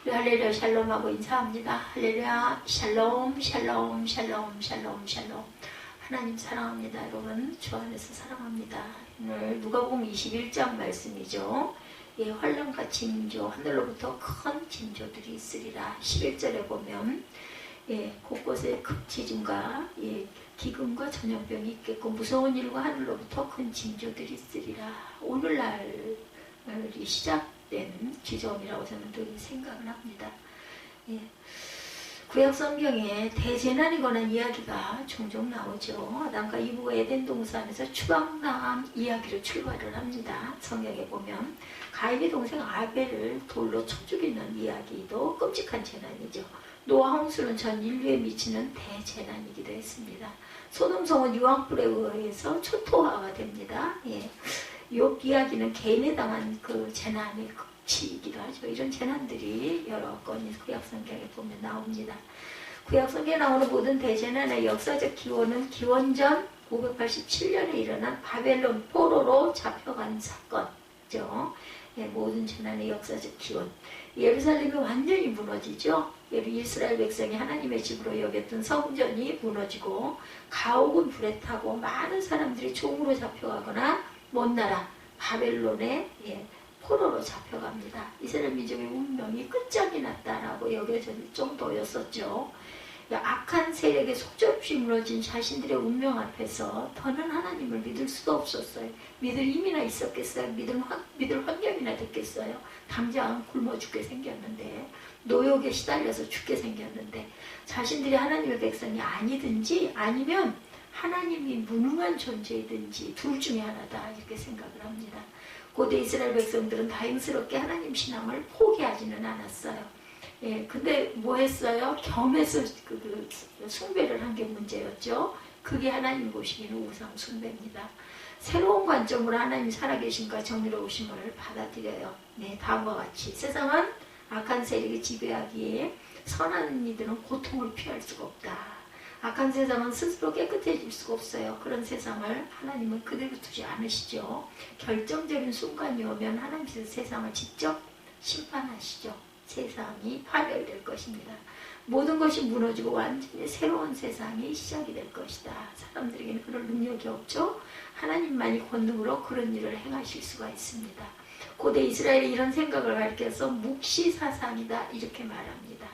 우리 할렐루야 샬롬하고 인사합니다. 할렐루야 샬롬 샬롬 샬롬 샬롬 샬롬. 하나님 사랑합니다. 여러분 주 안에서 사랑합니다. 오늘 누가복음 21장 말씀이죠. 예, 환란과 징조 하늘로부터 큰 징조들이 있으리라. 11절에 보면 예, 곳곳에 극지진과 예, 기근과 전염병이 있겠고 무서운 일과 하늘로부터 큰 징조들이 있으리라. 오늘날이 시작된 지점이라고 저는 늘 생각을 합니다. 예. 구약 성경에 대재난이 관한 이야기가 종종 나오죠. 아담과 이브가 에덴 동산에서 추방당한 이야기로 출발을 합니다. 성경에 보면 가인의 동생 아벨을 돌로 쳐 죽이는 이야기도 끔찍한 재난이죠. 노아 홍수는 전 인류에 미치는 대재난이기도 했습니다. 소돔성은 유황불에 의해서 초토화가 됩니다. 예. 욥 이야기는 개인에 당한 그 재난의 극치이기도 하죠. 이런 재난들이 여러 건이 구약성경에 보면 나옵니다. 구약성경에 나오는 모든 대재난의 역사적 기원은 기원전 587년에 일어난 바벨론 포로로 잡혀간 사건이죠. 예, 모든 재난의 역사적 기원. 예루살렘이 완전히 무너지죠. 이스라엘 백성이 하나님의 집으로 여겼던 성전이 무너지고 가옥은 불에 타고 많은 사람들이 종으로 잡혀가거나 먼 나라 바벨론에 예, 포로로 잡혀갑니다. 이스라엘 민족의 운명이 끝장이 났다라고 여겨질 정도였었죠. 악한 세력에 속절없이 무너진 자신들의 운명 앞에서 더는 하나님을 믿을 수도 없었어요. 믿을 힘이나 있었겠어요? 믿을 환경이나 됐겠어요? 당장 굶어 죽게 생겼는데, 노역에 시달려서 죽게 생겼는데, 자신들이 하나님의 백성이 아니든지 아니면 하나님이 무능한 존재이든지 둘 중에 하나다 이렇게 생각을 합니다. 고대 이스라엘 백성들은 다행스럽게 하나님 신앙을 포기하지는 않았어요. 예, 근데 뭐 했어요? 겸해서 숭배를 한 게 문제였죠. 그게 하나님 보시기는 우상 숭배입니다. 새로운 관점으로 하나님 살아계심과 정의로우심을 받아들여요. 네, 다음과 같이 세상은 악한 세력이 지배하기에 선한 이들은 고통을 피할 수가 없다. 악한 세상은 스스로 깨끗해질 수가 없어요. 그런 세상을 하나님은 그대로 두지 않으시죠. 결정적인 순간이 오면 하나님께서 세상을 직접 심판하시죠. 세상이 파멸될 것입니다. 모든 것이 무너지고 완전히 새로운 세상이 시작이 될 것이다. 사람들에게는 그런 능력이 없죠. 하나님만이 권능으로 그런 일을 행하실 수가 있습니다. 고대 이스라엘이 이런 생각을 가르쳐서 묵시사상이다 이렇게 말합니다.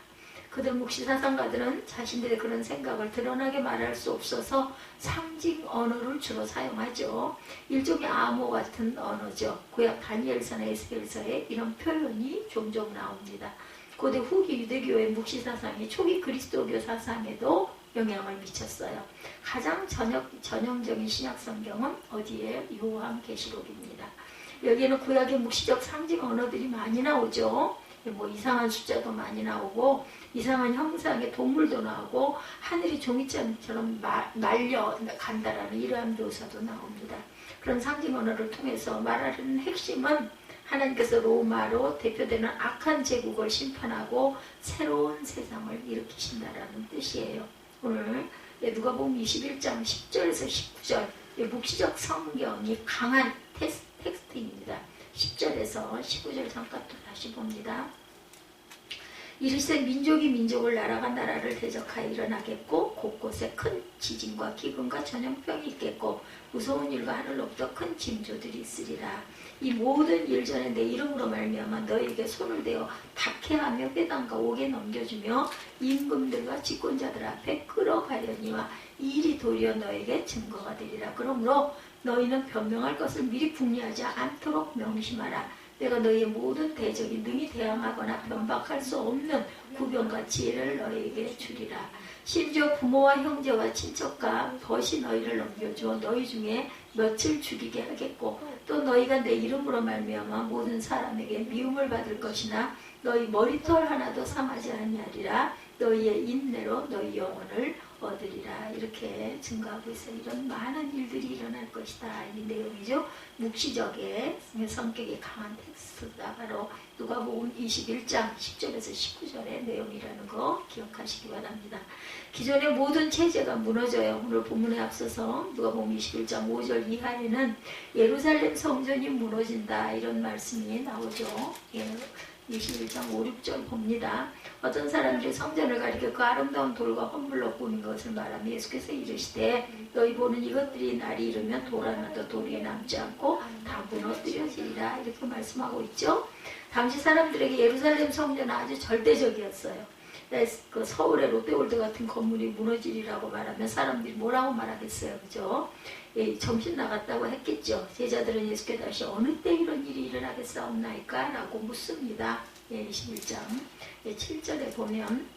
그들 묵시사상가들은 자신들의 그런 생각을 드러나게 말할 수 없어서 상징 언어를 주로 사용하죠. 일종의 암호 같은 언어죠. 구약 다니엘서나 에스겔서에 이런 표현이 종종 나옵니다. 고대 후기 유대교의 묵시사상이 초기 그리스도교 사상에도 영향을 미쳤어요. 가장 전형적인 신약성경은 어디에? 요한계시록입니다. 여기에는 구약의 묵시적 상징 언어들이 많이 나오죠. 뭐 이상한 숫자도 많이 나오고 이상한 형상의 동물도 나오고 하늘이 종이장처럼 날려간다라는 이러한 묘사도 나옵니다. 그런 상징 언어를 통해서 말하는 핵심은 하나님께서 로마로 대표되는 악한 제국을 심판하고 새로운 세상을 일으키신다라는 뜻이에요. 오늘 누가복음 21장 10절에서 19절 묵시적 성경이 강한 텍스트입니다. 10절에서 19절 잠깐 또 다시 봅니다. 이르시되 민족이 민족을 나라가 나라를 대적하여 일어나겠고 곳곳에 큰 지진과 기근과 전염병이 있겠고 무서운 일과 하늘로부터 큰 징조들이 있으리라. 이 모든 일 전에 내 이름으로 말미암아 너희에게 손을 대어 박해하며 회당과 옥에 넘겨주며 임금들과 집권자들 앞에 끌어가려니와 이 일이 도리어 너에게 증거가 되리라. 그러므로 너희는 변명할 것을 미리 궁리하지 않도록 명심하라. 내가 너희의 모든 대적이 능히 대항하거나 변박할 수 없는 구변과 지혜를 너희에게 주리라. 심지어 부모와 형제와 친척과 벗이 너희를 넘겨주어 너희 중에 며칠 죽이게 하겠고 또 너희가 내 이름으로 말미암아 모든 사람에게 미움을 받을 것이나 너희 머리털 하나도 상하지 아니하리라. 너희의 인내로 너희 영혼을 얻으리라. 이렇게 증거하고 있어요. 이런 많은 일들이 일어날 것이다. 이 내용이죠. 묵시적의 성격이 강한 텍스트가 바로 누가복음 21장 10절에서 19절의 내용이라는 거 기억하시기 바랍니다. 기존의 모든 체제가 무너져요. 오늘 본문에 앞서서 누가복음 21장 5절 이하에는 예루살렘 성전이 무너진다 이런 말씀이 나오죠. 예. 21장 5, 6절 봅니다. 어떤 사람들이 성전을 가리켜 그 아름다운 돌과 헌물로 꾸민 것을 말하며 예수께서 이르시되 너희 보는 이것들이 날이 이르면 돌 하나도 돌이 남지 않고 다 무너뜨려지리라 이렇게 말씀하고 있죠. 당시 사람들에게 예루살렘 성전은 아주 절대적이었어요. 그 서울의 롯데월드 같은 건물이 무너지리라고 말하면 사람들이 뭐라고 말하겠어요, 그죠? 예, 정신 나갔다고 했겠죠. 제자들은 예수께 다시 어느 때 이런 일이 일어나겠사옵나이까? 라고 묻습니다. 예, 21장 7절에 보면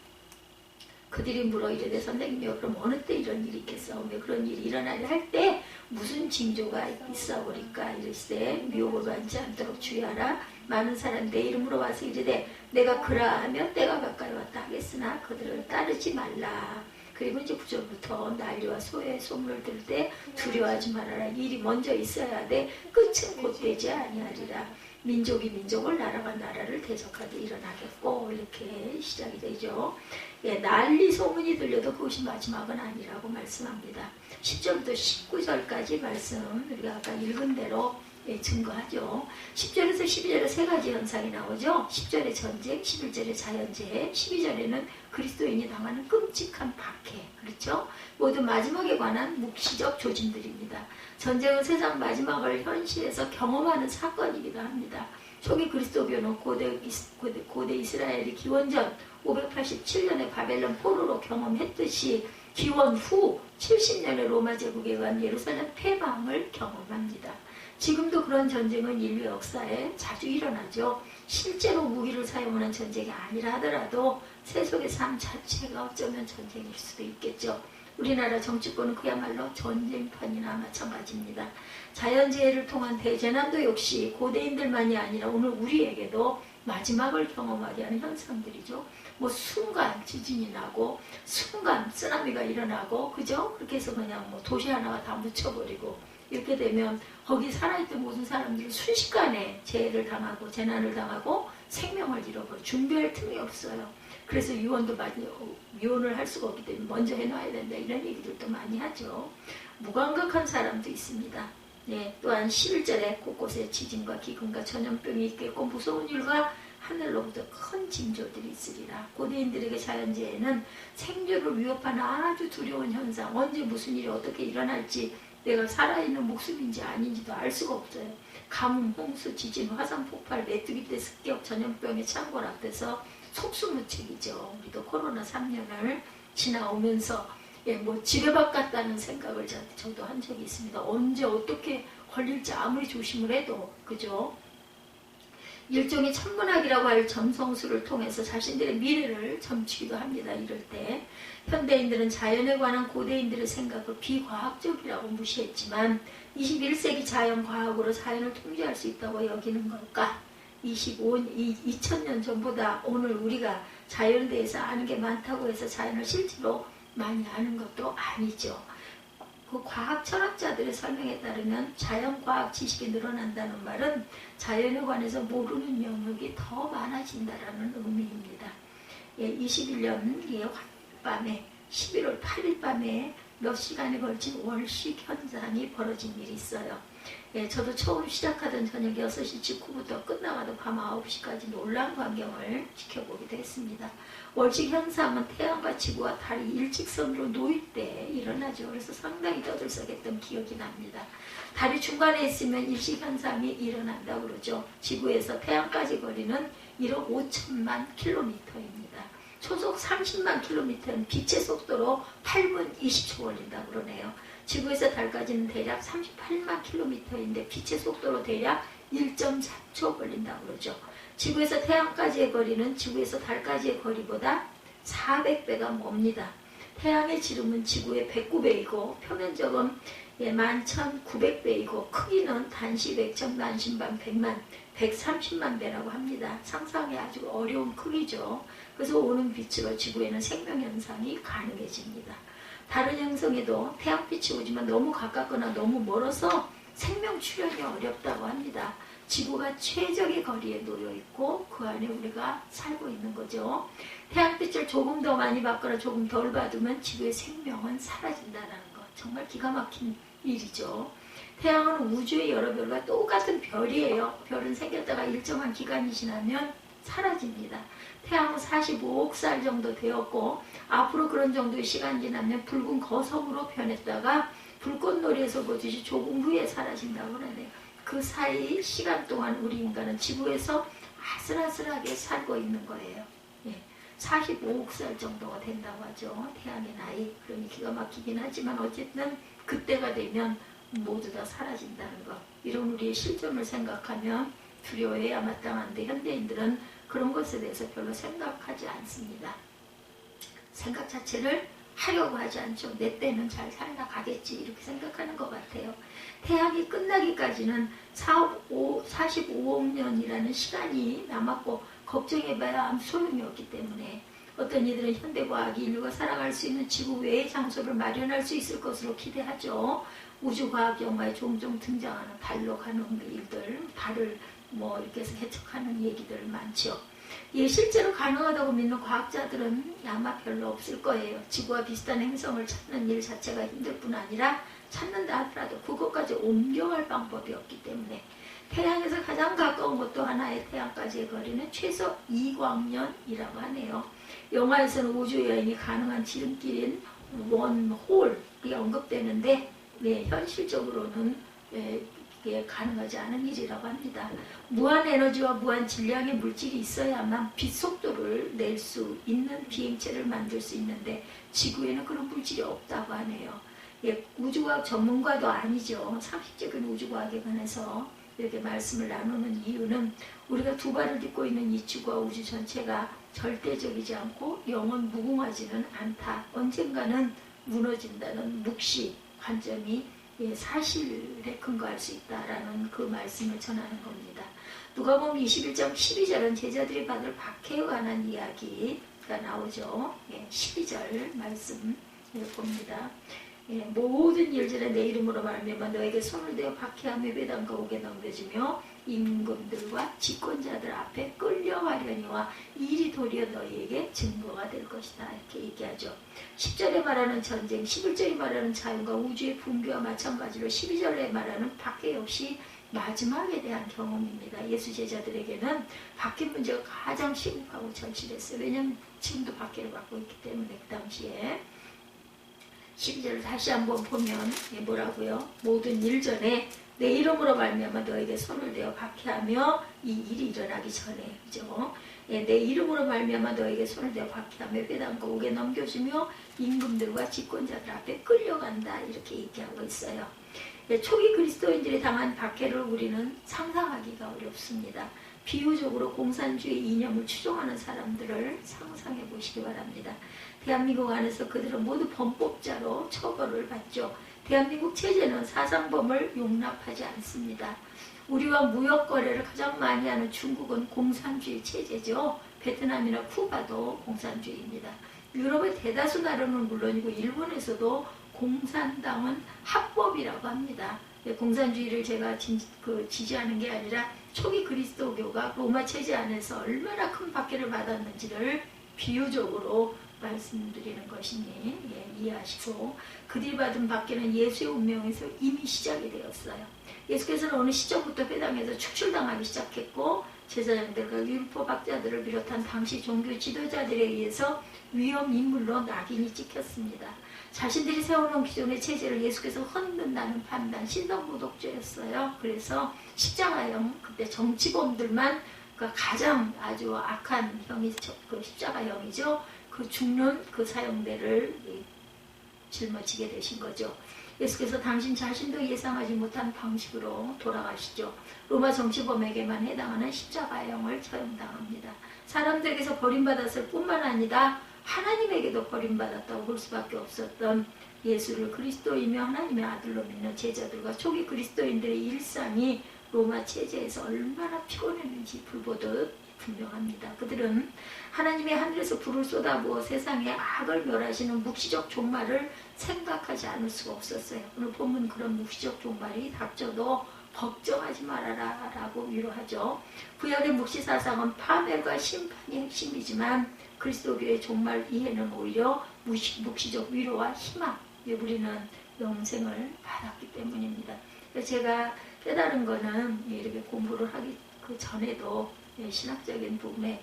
그들이 물어 이르되 선생님이여 그럼 어느 때 이런 일이 있겠사오며 그런 일이 일어나려 할 때 무슨 징조가 있사오리까? 이르시되 미혹을 받지 않도록 주의하라. 많은 사람 내 이름으로 와서 이르되 내가 그라하면 때가 가까이 왔다 하겠으나 그들을 따르지 말라. 그리고 이제 9절부터 난리와 소의 소문을 들을 때 두려워하지 말아라. 일이 먼저 있어야 돼. 끝은 곧 되지 아니하리라. 민족이 민족을 나라가 나라를 대적하게 일어나겠고 이렇게 시작이 되죠. 예, 난리 소문이 들려도 그것이 마지막은 아니라고 말씀합니다. 10절부터 19절까지 말씀 우리가 아까 읽은 대로 예, 증거하죠. 10절에서 12절에 세 가지 현상이 나오죠. 10절에 전쟁, 11절에 자연재해, 12절에는 그리스도인이 당하는 끔찍한 박해. 그렇죠? 모두 마지막에 관한 묵시적 조짐들입니다. 전쟁은 세상 마지막을 현실에서 경험하는 사건이기도 합니다. 초기 그리스도교는 고대 이스라엘이 기원전 587년에 바벨론 포로로 경험했듯이 기원 후 70년의 로마 제국에 의한 예루살렘 패망을 경험합니다. 지금도 그런 전쟁은 인류 역사에 자주 일어나죠. 실제로 무기를 사용하는 전쟁이 아니라 하더라도 세속의 삶 자체가 어쩌면 전쟁일 수도 있겠죠. 우리나라 정치권은 그야말로 전쟁판이나 마찬가지입니다. 자연재해를 통한 대재난도 역시 고대인들만이 아니라 오늘 우리에게도 마지막을 경험하게 하는 현상들이죠. 뭐 순간 지진이 나고 순간 쓰나미가 일어나고 그죠? 그렇게 해서 그냥 뭐 도시 하나가 다 묻혀버리고 이렇게 되면 거기 살아있던 모든 사람들은 순식간에 재해를 당하고 재난을 당하고 생명을 잃어버려 준비할 틈이 없어요. 그래서 유언도 많이 유언을 할 수가 없기 때문에 먼저 해놔야 된다 이런 얘기들도 많이 하죠. 무감각한 사람도 있습니다. 네, 또한 11절에 곳곳에 지진과 기근과 전염병이 있겠고 무서운 일과 하늘로부터 큰 징조들이 있으리라. 고대인들에게 자연재해는 생존을 위협하는 아주 두려운 현상, 언제 무슨 일이 어떻게 일어날지 내가 살아있는 목숨인지 아닌지도 알 수가 없어요. 가뭄, 홍수, 지진, 화산 폭발, 메뚜기 떼 습격, 전염병의 창궐 앞에서 속수무책이죠. 우리도 코로나 3년을 지나오면서 예, 뭐 지뢰밭 같다는 생각을 저도 한 적이 있습니다. 언제 어떻게 걸릴지 아무리 조심을 해도 그죠? 일종의 천문학이라고 할 점성술을 통해서 자신들의 미래를 점치기도 합니다. 이럴 때 현대인들은 자연에 관한 고대인들의 생각을 비과학적이라고 무시했지만 21세기 자연과학으로 자연을 통제할 수 있다고 여기는 걸까? 2000년 전보다 오늘 우리가 자연에 대해서 아는 게 많다고 해서 자연을 실제로 많이 아는 것도 아니죠. 그 과학 철학자들의 설명에 따르면 자연과학 지식이 늘어난다는 말은 자연에 관해서 모르는 영역이 더 많아진다는 의미입니다. 예, 21년 밤에 11월 8일 밤에 몇 시간에 걸친 월식 현상이 벌어진 일이 있어요. 예, 저도 처음 시작하던 저녁 6시 직후부터 끝나가도 밤 9시까지 놀라운 광경을 지켜보기도 했습니다. 월식 현상은 태양과 지구와 달이 일직선으로 놓일 때 일어나죠. 그래서 상당히 떠들썩했던 기억이 납니다. 달이 중간에 있으면 일식 현상이 일어난다고 그러죠. 지구에서 태양까지 거리는 1억 5천만 킬로미터입니다. 초속 30만 킬로미터는 빛의 속도로 8분 20초 걸린다고 그러네요. 지구에서 달까지는 대략 38만 킬로미터인데 빛의 속도로 대략 1.3초 걸린다고 그러죠. 지구에서 태양까지의 거리는 지구에서 달까지의 거리보다 400배가 멉니다. 태양의 지름은 지구의 109배이고 표면적은 11,900배이고 크기는 단시 100천, 난신반 100만, 130만 배라고 합니다. 상상이 아주 어려운 크기죠. 그래서 오는 빛으로 지구에는 생명현상이 가능해집니다. 다른 행성에도 태양빛이 오지만 너무 가깝거나 너무 멀어서 생명 출현이 어렵다고 합니다. 지구가 최적의 거리에 놓여 있고 그 안에 우리가 살고 있는 거죠. 태양빛을 조금 더 많이 받거나 조금 덜 받으면 지구의 생명은 사라진다는 것. 정말 기가 막힌 일이죠. 태양은 우주의 여러 별과 똑같은 별이에요. 별은 생겼다가 일정한 기간이 지나면 사라집니다. 태양은 45억 살 정도 되었고 앞으로 그런 정도의 시간이 지나면 붉은 거성으로 변했다가 불꽃놀이에서 보듯이 조금 후에 사라진다고 하네요. 그 사이 시간 동안 우리 인간은 지구에서 아슬아슬하게 살고 있는 거예요. 45억 살 정도가 된다고 하죠. 태양의 나이. 그러니 기가 막히긴 하지만 어쨌든 그때가 되면 모두 다 사라진다는 것. 이런 우리의 실존을 생각하면 두려워해야 마땅한데 현대인들은 그런 것에 대해서 별로 생각하지 않습니다. 생각 자체를 하려고 하지 않죠. 내 때는 잘 살아가겠지 이렇게 생각하는 것 같아요. 태양이 끝나기까지는 45억 년이라는 시간이 남았고 걱정해봐야 아무 소용이 없기 때문에 어떤 이들은 현대과학이 인류가 살아갈 수 있는 지구 외의 장소를 마련할 수 있을 것으로 기대하죠. 우주과학 영화에 종종 등장하는 달로 가는 일들, 달을 이렇게 해서 개척하는 얘기들 많죠. 실제로 가능하다고 믿는 과학자들은 아마 별로 없을 거예요. 지구와 비슷한 행성을 찾는 일 자체가 힘들 뿐 아니라 찾는다 하더라도 그것까지 옮겨갈 방법이 없기 때문에 태양에서 가장 가까운 것도 하나의 태양까지의 거리는 최소 2광년이라고 하네요. 영화에서는 우주여행이 가능한 지름길인 원홀이 언급되는데 현실적으로는 이게 가능하지 않은 일이라고 합니다. 무한 에너지와 무한 질량의 물질이 있어야만 빛 속도를 낼 수 있는 비행체를 만들 수 있는데 지구에는 그런 물질이 없다고 하네요. 우주과학 전문가도 아니죠. 상식적인 우주과학에 관해서 이렇게 말씀을 나누는 이유는 우리가 두 발을 딛고 있는 이 지구와 우주 전체가 절대적이지 않고 영원 무궁하지는 않다. 언젠가는 무너진다는 묵시 관점이 사실에 근거할 수 있다라는 그 말씀을 전하는 겁니다. 누가복음 21장 12절은 제자들이 받을 박해에 관한 이야기가 나오죠. 12절 말씀 봅니다. 모든 일들에 내 이름으로 말미암아 너에게 손을 대어 박해하며 회당과 옥에 넘겨주며 임금들과 집권자들 앞에 끌려가려니와 이 일이 도리어 너희에게 증거가 될 것이다 이렇게 얘기하죠. 10절에 말하는 전쟁, 11절에 말하는 자연과 우주의 붕괴와 마찬가지로 12절에 말하는 박해 역시 마지막에 대한 경험입니다. 예수 제자들에게는 박해 문제가 가장 심각하고 절실했어요. 왜냐하면 지금도 박해를 받고 있기 때문에 그 당시에 12절을 다시 한번 보면 뭐라고요? 모든 일 전에 내 이름으로 말미암아 너에게 손을 대어 박해하며 이 일이 일어나기 전에 그죠? 내 이름으로 말미암아 너에게 손을 대어 박해하며 회당과 옥에 넘겨주며 임금들과 집권자들 앞에 끌려간다 이렇게 얘기하고 있어요. 초기 그리스도인들이 당한 박해를 우리는 상상하기가 어렵습니다. 비유적으로 공산주의 이념을 추종하는 사람들을 상상해 보시기 바랍니다. 대한민국 안에서 그들은 모두 범법자로 처벌을 받죠. 대한민국 체제는 사상범을 용납하지 않습니다. 우리와 무역 거래를 가장 많이 하는 중국은 공산주의 체제죠. 베트남이나 쿠바도 공산주의입니다. 유럽의 대다수 나라는 물론이고 일본에서도 공산당은 합법이라고 합니다. 공산주의를 제가 지지하는 게 아니라 초기 그리스도교가 로마 체제 안에서 얼마나 큰 박해를 받았는지를 비유적으로 말씀드리는 것이니 이해하시고 그들이 받은 박해는 예수의 운명에서 이미 시작이 되었어요. 예수께서는 어느 시점부터 회당에서 축출당하기 시작했고 제사장들과 율법학자들을 비롯한 당시 종교 지도자들에 의해서 위험인물로 낙인이 찍혔습니다. 자신들이 세워놓은 기존의 체제를 예수께서 흔든다는 판단, 신성모독죄였어요. 그래서 십자가형, 그때 정치범들만 가장 아주 악한 형이 그 십자가형이죠. 그 죽는 그 사형대를 짊어지게 되신 거죠. 예수께서 당신 자신도 예상하지 못한 방식으로 돌아가시죠. 로마 정치범에게만 해당하는 십자가형을 처형당합니다. 사람들에게서 버림받았을 뿐만 아니라 하나님에게도 버림받았다고 볼 수밖에 없었던 예수를 그리스도이며 하나님의 아들로 믿는 제자들과 초기 그리스도인들의 일상이 로마 체제에서 얼마나 피곤했는지 불보듯 분명합니다. 그들은 하나님의 하늘에서 불을 쏟아부어 세상의 악을 멸하시는 묵시적 종말을 생각하지 않을 수가 없었어요. 오늘 본문 그런 묵시적 종말이 닥쳐도 걱정하지 말아라 라고 위로하죠. 구약의 묵시사상은 파멸과 심판이 핵심이지만 그리스도교의 종말 이해는 오히려 묵시적 위로와 희망, 우리는 영생을 받았기 때문입니다. 제가 깨달은 거는 이렇게 공부를 하기 그 전에도 신학적인 부분에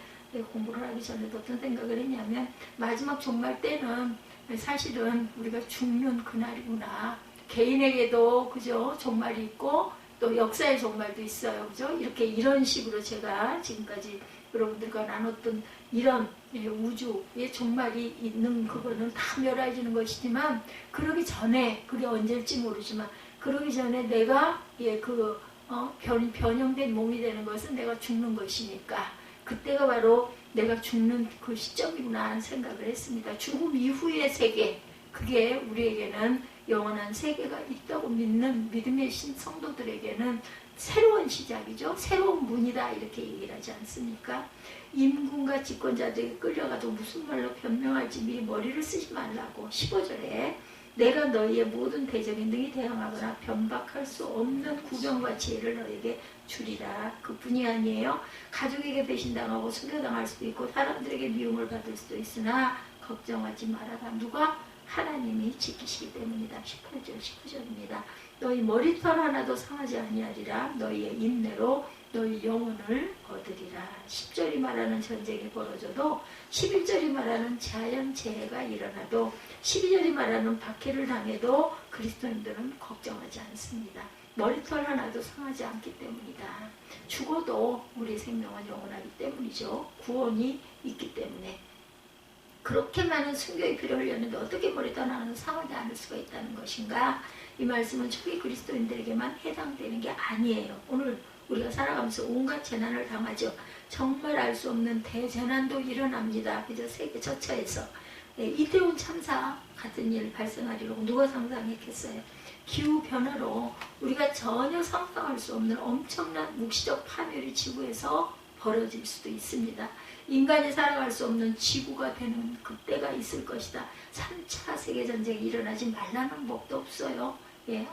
공부를 하기 전에도 어떤 생각을 했냐면 마지막 종말 때는 사실은 우리가 죽는 그날이구나. 개인에게도 그죠? 종말이 있고 또 역사의 종말도 있어요. 그죠? 이런 식으로 제가 지금까지 여러분들과 나눴던 이런 우주의 종말이 있는 그거는 다 멸해지는 것이지만 그러기 전에 그게 언제일지 모르지만 그러기 전에 내가 변형된 몸이 되는 것은 내가 죽는 것이니까 그때가 바로 내가 죽는 그 시점이구나 하는 생각을 했습니다. 죽음 이후의 세계, 그게 우리에게는 영원한 세계가 있다고 믿는 믿음의 성도들에게는 새로운 시작이죠. 새로운 문이다 이렇게 얘기를 하지 않습니까? 임금과 집권자들이 끌려가도 무슨 말로 변명할지 미리 머리를 쓰지 말라고 15절에 내가 너희의 모든 대적인 등이 대항하거나 변박할 수 없는 구병과 지혜를 너희에게 주리라. 그뿐이 아니에요. 가족에게 배신당하고 순교당할 수도 있고 사람들에게 미움을 받을 수도 있으나 걱정하지 말아라. 누가? 하나님이 지키시기 때문이다. 18절 19절입니다. 너희 머리털 하나도 상하지 아니하리라. 너희의 인내로 너희 영혼을 얻으리라. 10절이 말하는 전쟁이 벌어져도 11절이 말하는 자연재해가 일어나도 12절이 말하는 박해를 당해도 그리스도인들은 걱정하지 않습니다. 머리털 하나도 상하지 않기 때문이다. 죽어도 우리 생명은 영원하기 때문이죠. 구원이 있기 때문에. 그렇게 많은 순교의 피를 흘렸는데 어떻게 머리털 하나도 상하지 않을 수가 있다는 것인가? 이 말씀은 초기 그리스도인들에게만 해당되는 게 아니에요. 오늘 우리가 살아가면서 온갖 재난을 당하죠. 정말 알 수 없는 대재난도 일어납니다. 그저 세계 저처에서. 이태원 참사 같은 일 발생하리라고 누가 상상했겠어요? 기후변화로 우리가 전혀 상상할 수 없는 엄청난 묵시적 파멸이 지구에서 벌어질 수도 있습니다. 인간이 살아갈 수 없는 지구가 되는 그때가 있을 것이다. 3차 세계전쟁이 일어나지 말라는 법도 없어요.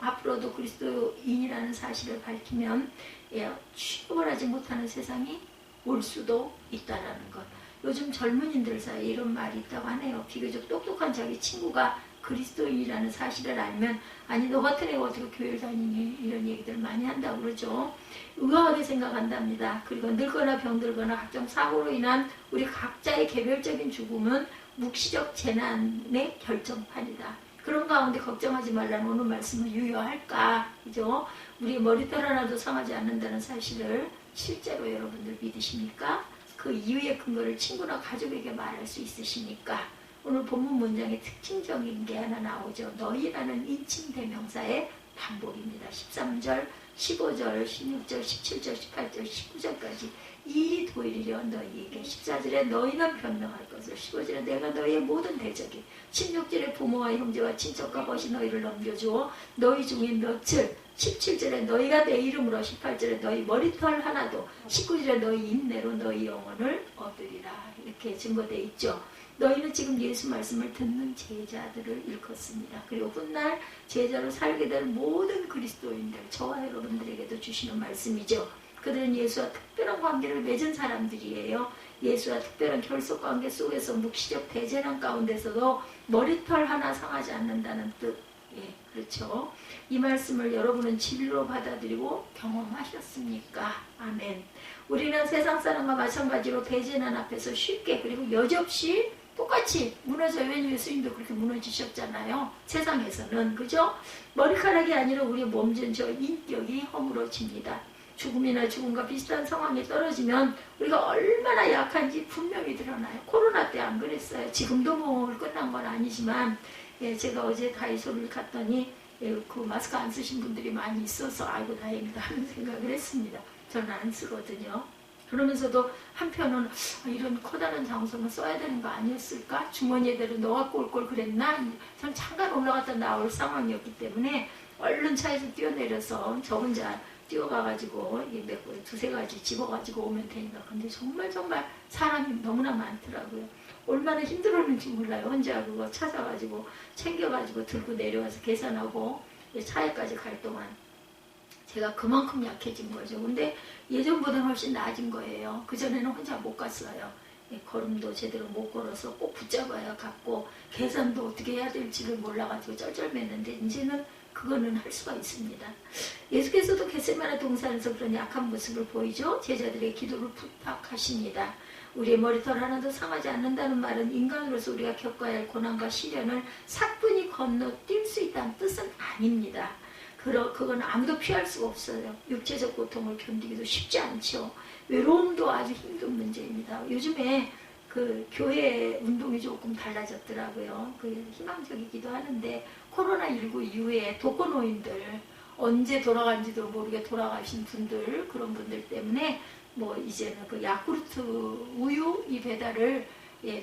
앞으로도 그리스도인이라는 사실을 밝히면 취업을 하지 못하는 세상이 올 수도 있다라는 것. 요즘 젊은이들 사이에 이런 말이 있다고 하네요. 비교적 똑똑한 자기 친구가 그리스도인이라는 사실을 알면 아니 너 같은 애가 어떻게 교회를 다니니 이런 얘기들 많이 한다고 그러죠. 의아하게 생각한답니다. 그리고 늙거나 병들거나 각종 사고로 인한 우리 각자의 개별적인 죽음은 묵시적 재난의 결정판이다. 그런 가운데 걱정하지 말라는 오늘 말씀은 유효할까? 그죠? 우리 머리털 하나도 상하지 않는다는 사실을 실제로 여러분들 믿으십니까? 그 이유의 근거를 친구나 가족에게 말할 수 있으십니까? 오늘 본문 문장에 특징적인 게 하나 나오죠. 너희라는 인칭 대명사의 반복입니다. 13절, 15절, 16절, 17절, 18절, 19절까지 이 도일이려 너희에게 14절에 너희는 변명할 것을 15절에 내가 너희의 모든 대적이 16절에 부모와 형제와 친척과 벗이 너희를 넘겨주어 너희 중에 며칠 17절에 너희가 내 이름으로 18절에 너희 머리털 하나도 19절에 너희 인내로 너희 영혼을 얻으리라. 이렇게 증거되어 있죠. 너희는 지금 예수 말씀을 듣는 제자들을 일컫습니다. 그리고 훗날 제자로 살게 될 모든 그리스도인들, 저와 여러분들에게도 주시는 말씀이죠. 그들은 예수와 특별한 관계를 맺은 사람들이에요. 예수와 특별한 결속관계 속에서 묵시적 대재난 가운데서도 머리털 하나 상하지 않는다는 뜻. 그렇죠. 이 말씀을 여러분은 진리로 받아들이고 경험하셨습니까? 아멘. 우리는 세상 사람과 마찬가지로 대재난 앞에서 쉽게 그리고 여지없이 똑같이 무너져요. 왜냐면 예수님도 그렇게 무너지셨잖아요. 세상에서는. 그죠? 머리카락이 아니라 우리의 몸전 저 인격이 허물어집니다. 죽음이나 죽음과 비슷한 상황에 떨어지면 우리가 얼마나 약한지 분명히 드러나요. 코로나 때 안 그랬어요. 지금도 뭐 끝난 건 아니지만 제가 어제 다이소를 갔더니 그 마스크 안 쓰신 분들이 많이 있어서 아이고 다행이다 하는 생각을 했습니다. 저는 안 쓰거든요. 그러면서도 한편은 이런 커다란 장소는 써야 되는 거 아니었을까? 주머니에대로 넣어갖고 올 걸 그랬나? 전 잠깐 올라갔다 나올 상황이었기 때문에 얼른 차에서 뛰어내려서 저 혼자 뛰어가가지고 두세 가지 집어가지고 오면 되니까. 근데 정말 사람이 너무나 많더라고요. 얼마나 힘들었는지 몰라요. 혼자 그거 찾아가지고 챙겨가지고 들고 내려와서 계산하고 차에까지 갈 동안 제가 그만큼 약해진 거죠. 근데 예전보다 훨씬 나아진 거예요. 그전에는 혼자 못 갔어요. 걸음도 제대로 못 걸어서 꼭 붙잡아야 갔고 계산도 어떻게 해야 될지를 몰라가지고 쩔쩔맸는데 이제는 그거는 할 수가 있습니다. 예수께서도 겟세마네 동산에서 그런 약한 모습을 보이죠. 제자들의 기도를 부탁하십니다. 우리의 머리털 하나도 상하지 않는다는 말은 인간으로서 우리가 겪어야 할 고난과 시련을 사뿐히 건너뛸 수 있다는 뜻은 아닙니다. 그건 아무도 피할 수가 없어요. 육체적 고통을 견디기도 쉽지 않죠. 외로움도 아주 힘든 문제입니다. 요즘에 그 교회 운동이 조금 달라졌더라고요. 그 희망적이기도 하는데 코로나19 이후에 독거노인들 언제 돌아간지도 모르게 돌아가신 분들 그런 분들 때문에 뭐 이제는 그 야쿠르트 우유 이 배달을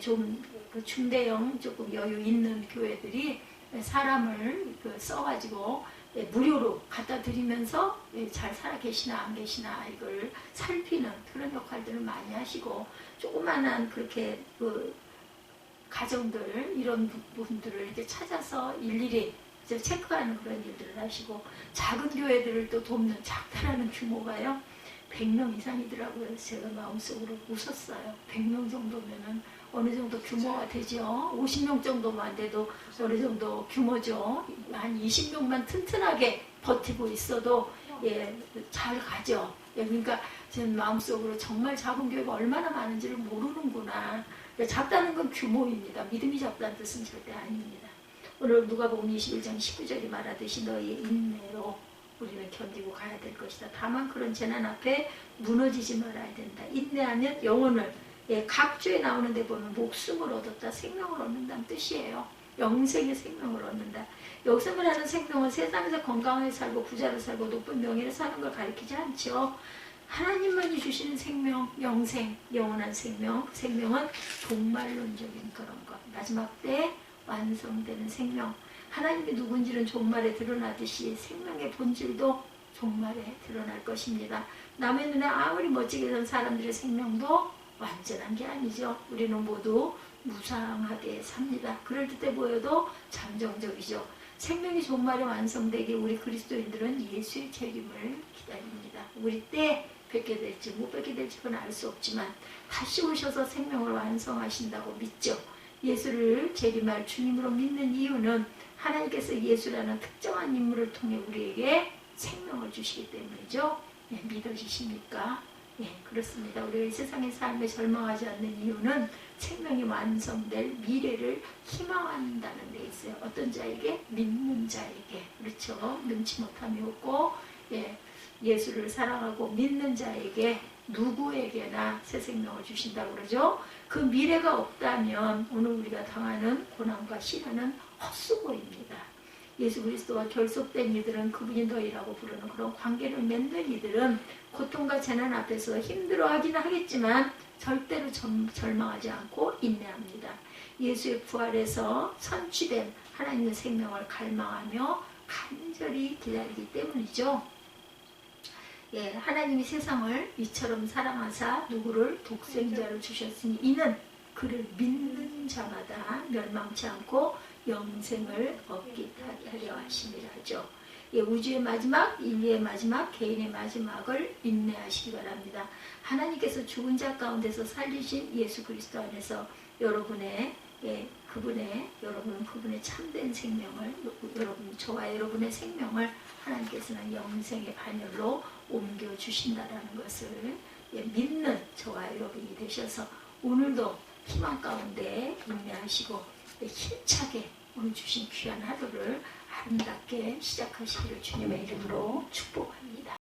좀 그 중대형 조금 여유 있는 교회들이 사람을 써가지고 무료로 갖다 드리면서 잘 살아 계시나 안 계시나 이걸 살피는 그런 역할들을 많이 하시고 조그만한 그렇게 그 가정들 이런 분들을 이제 찾아서 일일이 이제 체크하는 그런 일들을 하시고 작은 교회들을 또 돕는 작다라는 규모가요 100명 이상이더라고요. 제가 마음속으로 웃었어요. 100명 정도면은 어느 정도 규모가 되죠. 50명 정도만 돼도 어느 정도 규모죠. 한 20명만 튼튼하게 버티고 있어도 잘 가죠. 그러니까 제 마음속으로 정말 작은 교회가 얼마나 많은지를 모르는구나. 작다는 건 규모입니다. 믿음이 작다는 뜻은 절대 아닙니다. 오늘 누가복음 21장 19절이 말하듯이 너희의 인내로 우리는 견디고 가야 될 것이다. 다만 그런 재난 앞에 무너지지 말아야 된다. 인내하면 영혼을 각 주에 나오는 데 보면 목숨을 얻었다. 생명을 얻는다는 뜻이에요. 영생의 생명을 얻는다. 여기서 말하는 생명은 세상에서 건강하게 살고 부자로 살고 높은 명예를 사는 걸 가리키지 않죠. 하나님만이 주시는 생명, 영생, 영원한 생명. 생명은 종말론적인 그런 것. 마지막 때 완성되는 생명. 하나님이 누군지는 종말에 드러나듯이 생명의 본질도 종말에 드러날 것입니다. 남의 눈에 아무리 멋지게 산 사람들의 생명도 완전한 게 아니죠. 우리는 모두 무상하게 삽니다. 그럴듯해 보여도 잠정적이죠. 생명이 종말에 완성되기 우리 그리스도인들은 예수의 재림을 기다립니다. 우리 때 뵙게 될지 못 뵙게 될지 그건 알 수 없지만 다시 오셔서 생명을 완성하신다고 믿죠. 예수를 재림할 주님으로 믿는 이유는 하나님께서 예수라는 특정한 인물을 통해 우리에게 생명을 주시기 때문이죠. 믿어지십니까? 그렇습니다. 우리가 이 세상의 삶에 절망하지 않는 이유는 생명이 완성될 미래를 희망한다는 데 있어요. 어떤 자에게? 믿는 자에게. 그렇죠. 눈치 못함이 없고 예수를 사랑하고 믿는 자에게 누구에게나 새 생명을 주신다고 그러죠. 그 미래가 없다면 오늘 우리가 당하는 고난과 시련은 헛수고입니다. 예수 그리스도와 결속된 이들은 그분이 너희라고 부르는 그런 관계를 맺는 이들은 고통과 재난 앞에서 힘들어하긴 하겠지만 절대로 절망하지 않고 인내합니다. 예수의 부활에서 선취된 하나님의 생명을 갈망하며 간절히 기다리기 때문이죠. 하나님이 세상을 이처럼 사랑하사 누구를 독생자로 주셨으니 이는 그를 믿는 자마다 멸망치 않고 영생을 얻게 하려 하심이라 하죠. 우주의 마지막, 인류의 마지막, 개인의 마지막을 인내하시기 바랍니다. 하나님께서 죽은 자 가운데서 살리신 예수 그리스도 안에서 여러분은 그분의 참된 생명을, 저와 여러분의 생명을 하나님께서는 영생의 반열로 옮겨주신다라는 것을 믿는 저와 여러분이 되셔서 오늘도 희망 가운데 인내하시고 힘차게 오늘 주신 귀한 하루를 아름답게 시작하시기를 주님의 이름으로 축복합니다.